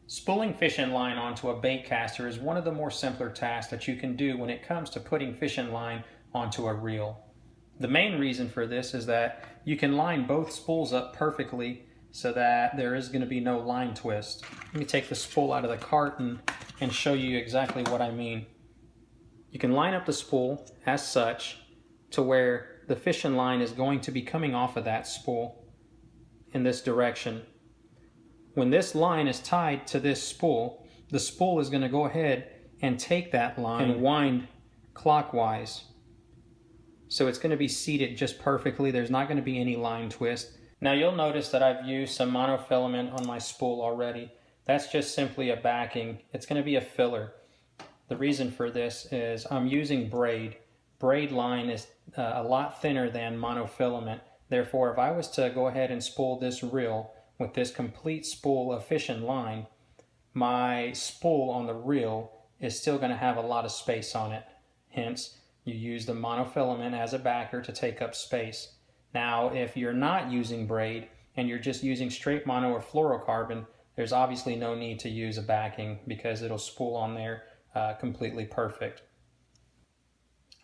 Spooling fishing line onto a bait caster is one of the more simpler tasks that you can do when it comes to putting fishing line onto a reel. The main reason for this is that you can line both spools up perfectly so that there is going to be no line twist. Let me take the spool out of the carton and show you exactly what I mean. You can line up the spool as such to where the fishing line is going to be coming off of that spool in this direction. When this line is tied to this spool, the spool is going to go ahead and take that line and wind clockwise. So it's going to be seated just perfectly. There's not going to be any line twist. Now you'll notice that I've used some monofilament on my spool already. That's just simply a backing. It's going to be a filler. The reason for this is I'm using braid. Braid line is a lot thinner than monofilament. Therefore, if I was to go ahead and spool this reel with this complete spool of fishing line, my spool on the reel is still going to have a lot of space on it. Hence, you use the monofilament as a backer to take up space. Now, if you're not using braid and you're just using straight mono or fluorocarbon, there's obviously no need to use a backing because it'll spool on there completely perfect.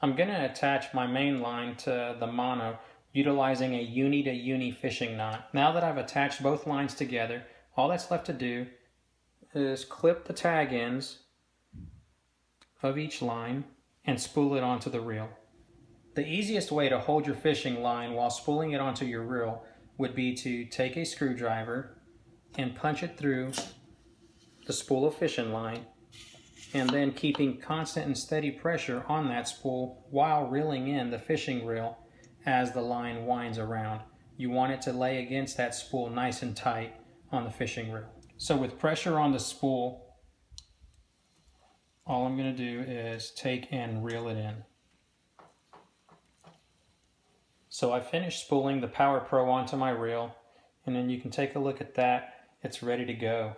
I'm going to attach my main line to the mono utilizing a uni to uni fishing knot. Now that I've attached both lines together, all that's left to do is clip the tag ends of each line and spool it onto the reel. The easiest way to hold your fishing line while spooling it onto your reel would be to take a screwdriver and punch it through the spool of fishing line, and then keeping constant and steady pressure on that spool while reeling in the fishing reel as the line winds around. You want it to lay against that spool nice and tight on the fishing reel. So with pressure on the spool, all I'm going to do is take and reel it in. So I finished spooling the Power Pro onto my reel, and then you can take a look at that. It's ready to go.